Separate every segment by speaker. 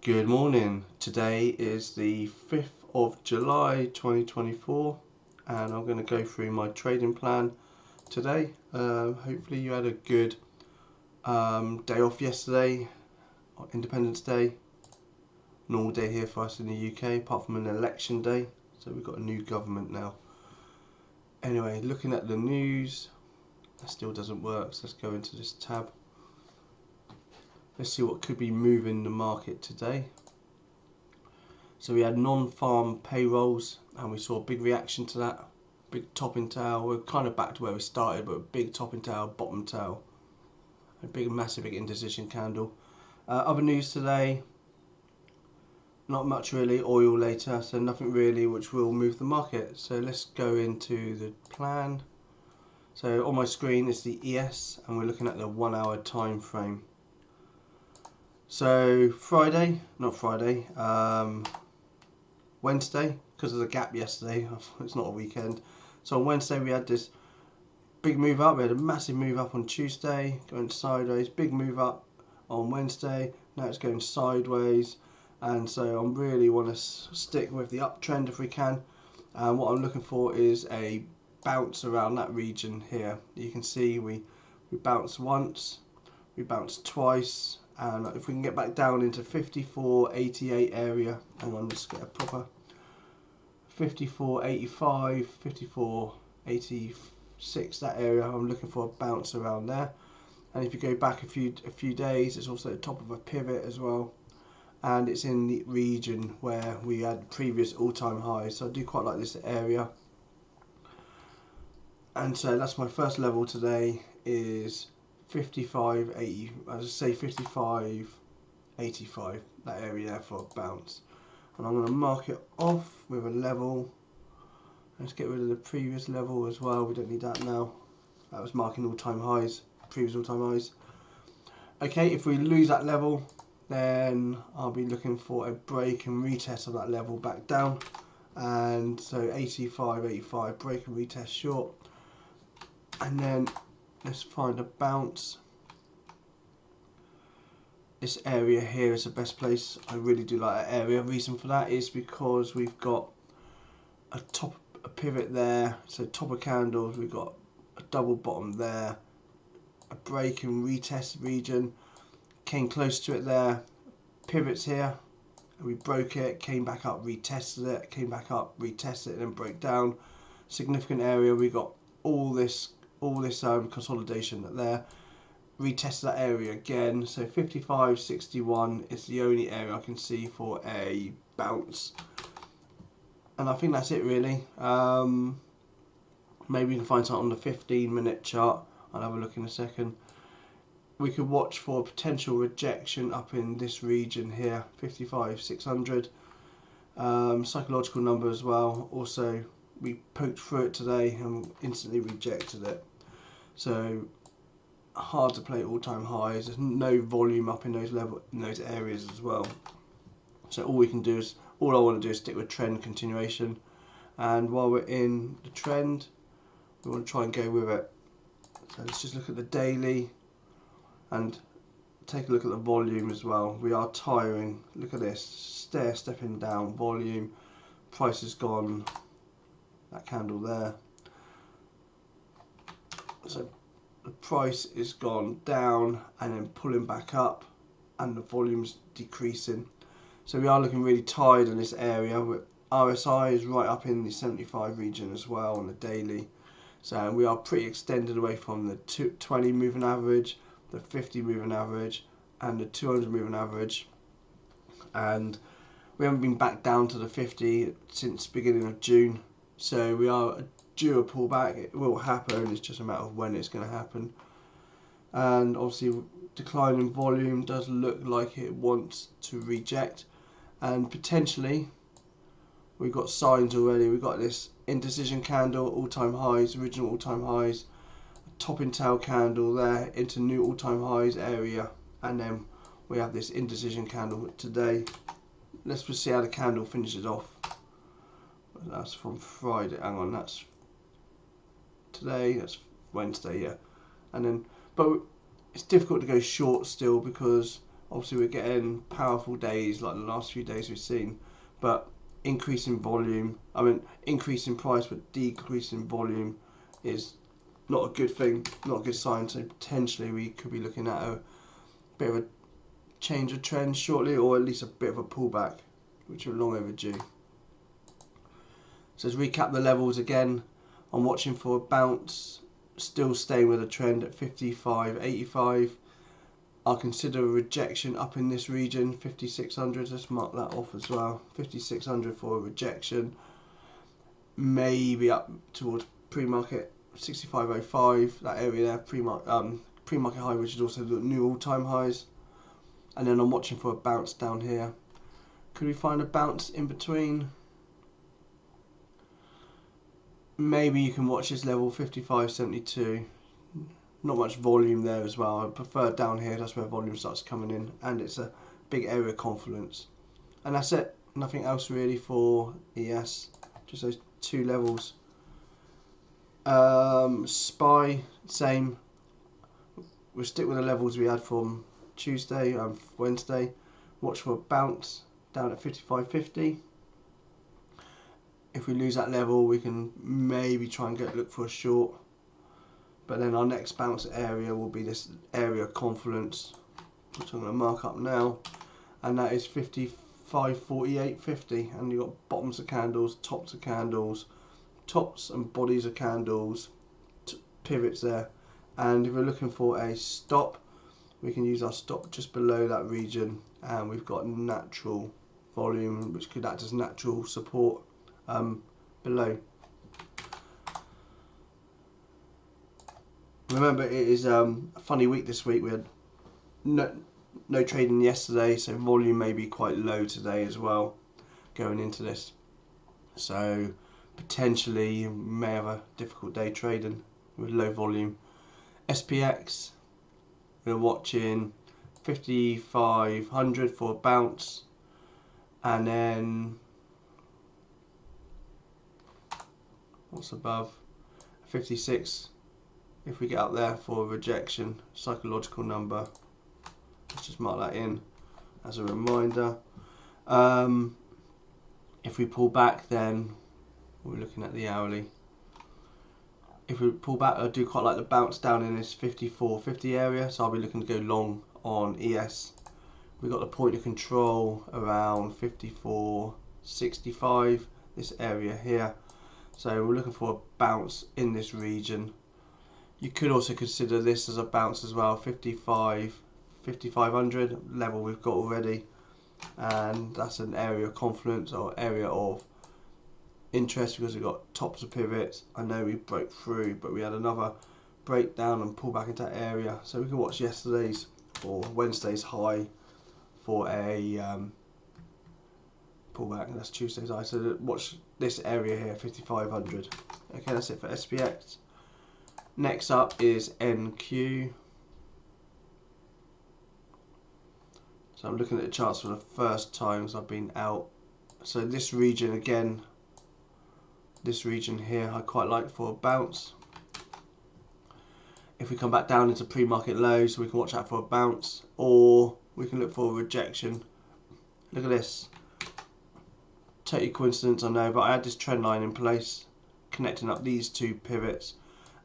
Speaker 1: Good morning. Today is the 5th of July 2024 and I'm going to go through my trading plan today. Hopefully you had a good day off yesterday, Independence Day. Normal day here for us in the UK apart from an election day, so we've got a new government now. Anyway, looking at the news, that still doesn't work, so let's go into this tab. Let's see what could be moving the market today. So we had non-farm payrolls and we saw a big reaction to that. Big topping tail. We're kind of back to where we started, but a big topping tail, bottom tail. A massive indecision candle. Other news today, not much really. Oil later, so nothing really which will move the market. So let's go into the plan. So on my screen is the ES and we're looking at the 1 hour time frame. So Wednesday, because of the gap yesterday, it's not a weekend. So on Wednesday we had this big move up. We had a massive move up on Tuesday, going sideways, big move up on Wednesday. Now it's going sideways, and so I really want to stick with the uptrend if we can. And what I'm looking for is a bounce around that region here. You can see we bounced once, we bounced twice, and if we can get back down into 54.88 area, hang on, let's get a proper 54.85, 54.86, that area. I'm looking for a bounce around there. And if you go back a few days, it's also the top of a pivot as well, and it's in the region where we had previous all-time highs. So I do quite like this area, and so that's my first level today is 55.80, as I say 55.85, that area there for a bounce. And I'm going to mark it off with a level. Let's get rid of the previous level as well, we don't need that now. That was marking all-time highs, previous all-time highs. Okay, if we lose that level, then I'll be looking for a break and retest of that level back down. And so 85.85, break and retest short. And then let's find a bounce. This area here is the best place. I really do like that area. Reason for that is because we've got a pivot there, so top of candles, we've got a double bottom there, a break and retest region, came close to it there, pivots here, and we broke it, came back up, retested it, came back up, retested it, and then break down. Significant area, we got all this consolidation there. Retest that area again, so 55.61 is the only area I can see for a bounce, and I think that's it really. Maybe we can find something on the 15-minute chart. I'll have a look in a second. We could watch for a potential rejection up in this region here, 55.600. Psychological number as well. Also, we poked through it today and instantly rejected it. So hard to play all-time highs. There's no volume up in those areas as well. So all I want to do is stick with trend continuation. And while we're in the trend, we want to try and go with it. So let's just look at the daily and take a look at the volume as well. We are tiring. Look at this, stepping down volume. Price has gone, that candle there. So the price is gone down and then pulling back up, and the volume's decreasing. So we are looking really tired in this area. RSI is right up in the 75 region as well on the daily. So we are pretty extended away from the 20 moving average, the 50 moving average, and the 200 moving average. And we haven't been back down to the 50 since beginning of June. So we are due a pullback. It will happen, it's just a matter of when it's going to happen. And obviously declining volume does look like it wants to reject, and potentially we've got signs already. We've got this indecision candle, all-time highs, original all-time highs, a topping tail candle there into new all-time highs area, and then we have this indecision candle today. Let's just see how the candle finishes off. That's from Friday, hang on, that's today, that's Wednesday, yeah. And then, but it's difficult to go short still because Obviously we're getting powerful days like the last few days we've seen, but increase in volume, increase in price but decrease in volume is not a good thing, not a good sign. So potentially we could be looking at a bit of a change of trend shortly, or at least a bit of a pullback, which are long overdue. So let's recap the levels again. I'm watching for a bounce, still staying with a trend at 55.85. I'll consider a rejection up in this region, 5600. Let's mark that off as well. 5600 for a rejection. Maybe up towards pre-market 65.05. That area there, pre-market high, which is also the new all-time highs. And then I'm watching for a bounce down here. Could we find a bounce in between? Maybe you can watch this level 55.72. Not much volume there as well. I prefer down here, that's where volume starts coming in, and it's a big area of confluence. And that's it, nothing else really for ES, just those two levels. SPY, same. We'll stick with the levels we had from Tuesday and Wednesday. Watch for a bounce down at 55.50. If we lose that level, we can maybe try and look for a short. But then our next bounce area will be this area of confluence, which I'm going to mark up now, and that is 55.48.50. And you've got bottoms of candles, tops of candles, tops and bodies of candles, pivots there. And if we're looking for a stop, we can use our stop just below that region, and we've got natural volume, which could act as natural support below. Remember, it is a funny week this week. We had no trading yesterday, so volume may be quite low today as well going into this. So potentially you may have a difficult day trading with low volume. SPX, we're watching 5500 for a bounce, and then what's above 56 if we get up there for a rejection, psychological number. Let's just mark that in as a reminder. If we pull back, then we're looking at the hourly. If we pull back, I do quite like the bounce down in this 54.50 area, so I'll be looking to go long on ES. We've got the point of control around 54.65, this area here. So we're looking for a bounce in this region. You could also consider this as a bounce as well, 5500 level we've got already, and that's an area of confluence or area of interest because we've got tops of pivots. I know we broke through, but we had another breakdown and pull back into that area. So we can watch yesterday's or Wednesday's high for a pullback, and that's Tuesday's high. So watch this area here, 5500. Okay, that's it for SPX. Next up is NQ. So I'm looking at the charts for the first time as I've been out. So this region again, this region here I quite like for a bounce. If we come back down into pre-market lows, we can watch out for a bounce, or we can look for a rejection. Look at this. Totally coincidence, I know, but I had this trend line in place connecting up these two pivots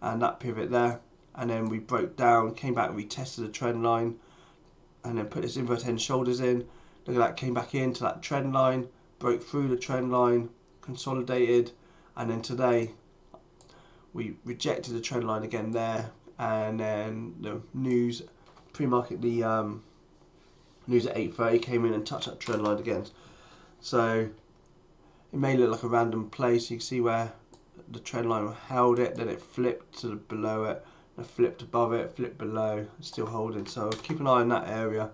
Speaker 1: and that pivot there, and then we broke down, came back, retested the trend line, and then put this inverted head and shoulders in. Look at that, came back into that trend line, broke through the trend line, consolidated, and then today we rejected the trend line again there, and then the news pre-market, the news at 8:30 came in and touched that trend line again. So it may look like a random place. You can see where the trend line held it, then it flipped to the below it, and flipped above it, flipped below, still holding. So keep an eye on that area.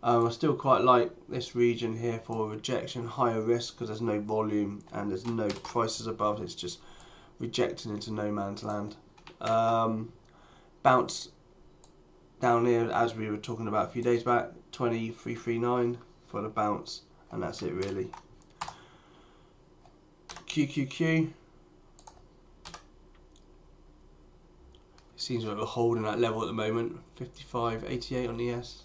Speaker 1: I still quite like this region here for a rejection, higher risk because there's no volume and there's no prices above. It's just rejecting into no man's land. Bounce down here as we were talking about a few days back, 2339 for the bounce, and that's it really. QQQ. Seems like we're holding that level at the moment, 55.88 on ES.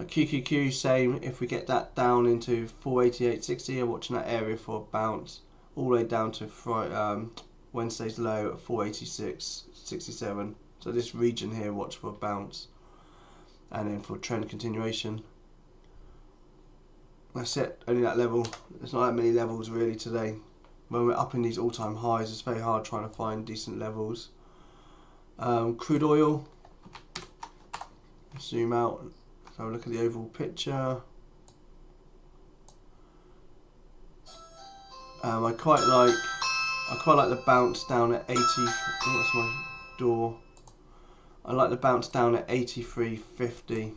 Speaker 1: QQQ, same. If we get that down into 488.60, I'm watching that area for a bounce all the way down to Wednesday's low at 486.67. So this region here, watch for a bounce, and then for trend continuation. That's it. Only that level. There's not that many levels really today. When we're up in these all-time highs, it's very hard trying to find decent levels. Crude oil. Zoom out. Have a look at the overall picture. I quite like the bounce down at 80. Oh, that's my door. I like the bounce down at 83.50.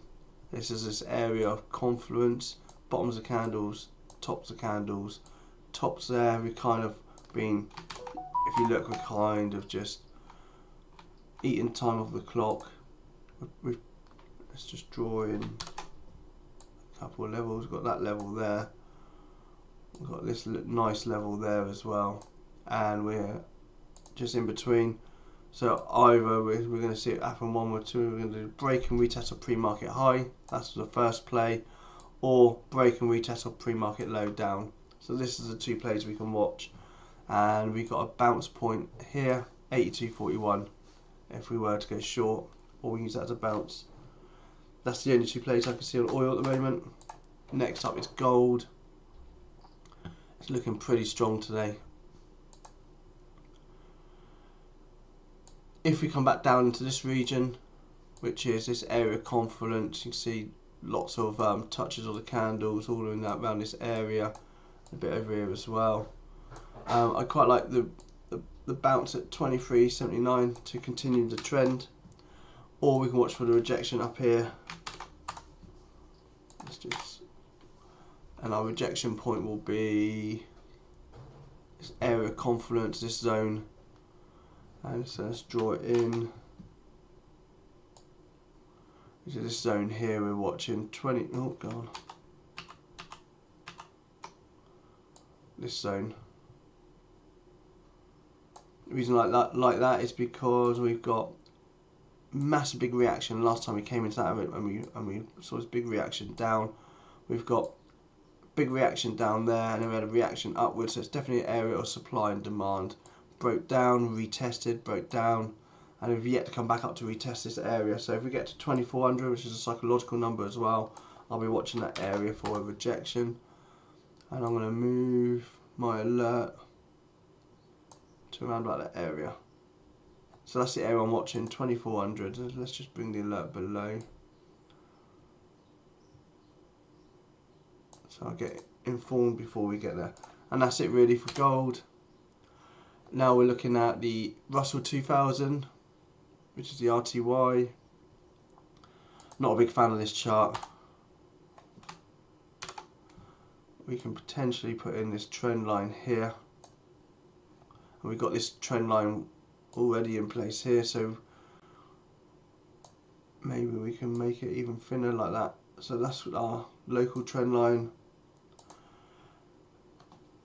Speaker 1: This is this area of confluence. Bottoms of candles, tops of candles. Tops there. We kind of been, if you look, we're kind of just eating time off the clock. Let's just draw in a couple of levels. We've got that level there. We've got this nice level there as well, and we're just in between. So either we're going to see it happen one or two. We're going to do break and retest of pre-market high. That's the first play, or break and retest of pre-market low down. So this is the two plays we can watch, and we got a bounce point here, 82.41. If we were to go short, or we can use that as a bounce. That's the only two plays I can see on oil at the moment. Next up is gold. It's looking pretty strong today. If we come back down into this region, which is this area of confluence, you can see lots of touches of the candles all in that around this area, a bit over here as well. I quite like the bounce at 23.79 to continue the trend, or we can watch for the rejection up here. And our rejection point will be this area of confluence, this zone. And so let's draw it in. This zone here we're watching 20. Oh god. This zone. The reason I like that is because we've got massive big reaction last time we came into that, and we saw this big reaction down. We've got big reaction down there, and then we had a reaction upwards. So it's definitely an area of supply and demand. Broke down, retested, broke down, and we've yet to come back up to retest this area. So if we get to 2400, which is a psychological number as well, I'll be watching that area for a rejection. And I'm going to move my alert to around about that area. So that's the area I'm watching, 2400. Let's just bring the alert below, so I'll get informed before we get there. And that's it really for gold. Now we're looking at the Russell 2000, which is the RTY. Not a big fan of this chart. We can potentially put in this trend line here, and we've got this trend line already in place here, so maybe we can make it even thinner like that. So that's our local trend line,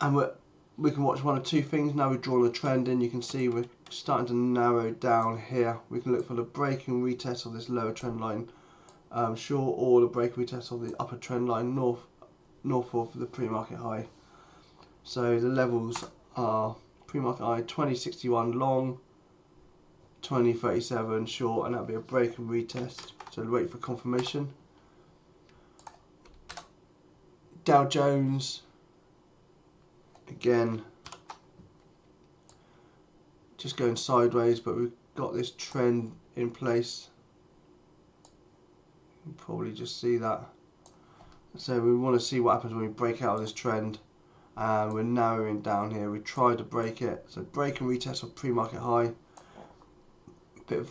Speaker 1: and we can watch one of two things. Now we've drawn a trend in, you can see we're starting to narrow down here. We can look for the break and retest of this lower trend line short, or the break and retest of the upper trend line north of the pre-market high. So the levels are pre-market high 20.61 long, 20.37 short, and that'll be a break and retest. So wait for confirmation. Dow Jones, again, just going sideways, but we've got this trend in place. You can probably just see that. So we want to see what happens when we break out of this trend, and we're narrowing down here. We tried to break it, so break and retest of pre-market high. Bit of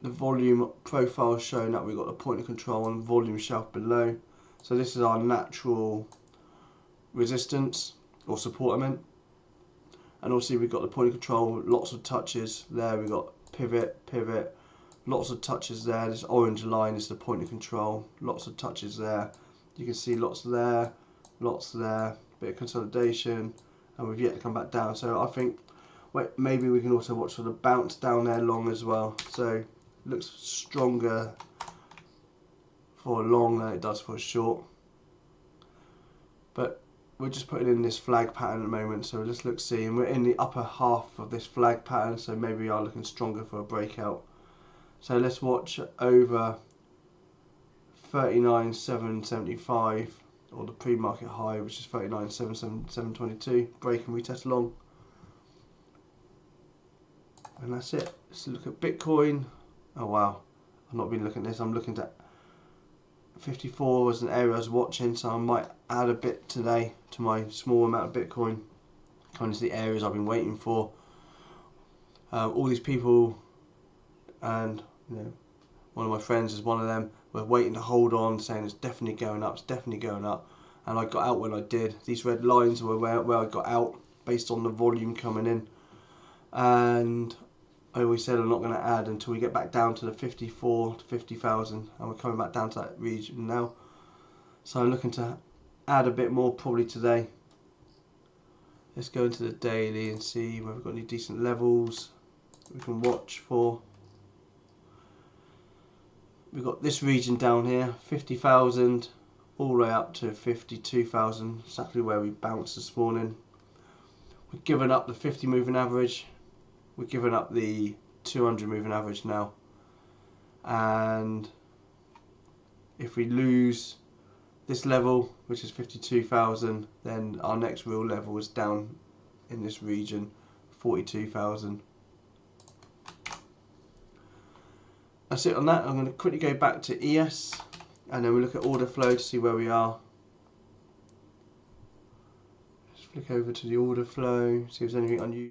Speaker 1: the volume profile showing that we've got the point of control and volume shelf below. So this is our natural resistance, or support I meant. And also we've got the point of control, lots of touches there. We've got pivot, pivot, lots of touches there. This orange line is the point of control, lots of touches there. You can see lots there, bit of consolidation, and we've yet to come back down. So I think maybe we can also watch for the bounce down there long as well. So it looks stronger for a long than it does for a short. But we're just putting in this flag pattern at the moment, so let's look, see, and we're in the upper half of this flag pattern, so maybe we are looking stronger for a breakout. So let's watch over 39,775, or the pre-market high, which is 39,722, break and retest long. And that's it. Let's look at Bitcoin. Oh wow, I've not been looking at this. I'm looking at 54 was an area I was watching, so I might add a bit today to my small amount of Bitcoin. Kind of the areas I've been waiting for. All these people, and you know, one of my friends is one of them, were waiting to hold on, saying it's definitely going up, it's definitely going up. And I got out when I did. These red lines were where I got out based on the volume coming in. And I always said I'm not going to add until we get back down to the 54 to 50,000, and we're coming back down to that region now. So I'm looking to add a bit more probably today. Let's go into the daily and see whether we've got any decent levels we can watch for. We've got this region down here, 50,000 all the way up to 52,000, exactly where we bounced this morning. We've given up the 50 moving average. We're giving up the 200 moving average now, and if we lose this level, which is 52,000, then our next real level is down in this region, 42,000. That's it on that. I'm going to quickly go back to ES, and then we look at order flow to see where we are. Just flick over to the order flow, see if there's anything unusual.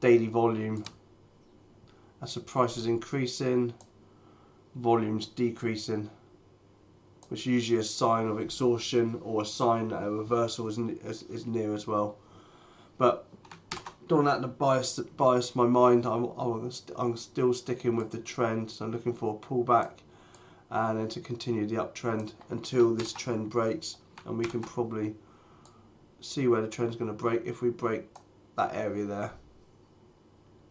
Speaker 1: Daily volume, as the price is increasing, volume's decreasing. which is usually a sign of exhaustion or a sign that a reversal is near as well. But don't want that to bias my mind. I'm still sticking with the trend, so I'm looking for a pullback and then to continue the uptrend until this trend breaks, and we can probably see where the trend's going to break if we break that area there.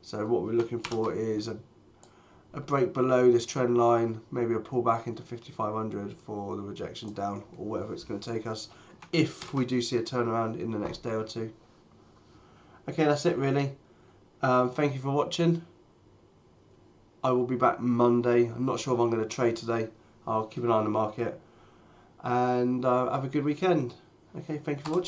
Speaker 1: So what we're looking for is a break below this trend line, maybe a pullback into 5,500 for the rejection down, or whatever it's going to take us if we do see a turnaround in the next day or two. Okay, that's it really. Thank you for watching. I will be back Monday. I'm not sure if I'm going to trade today. I'll keep an eye on the market. And have a good weekend. Okay, thank you for watching.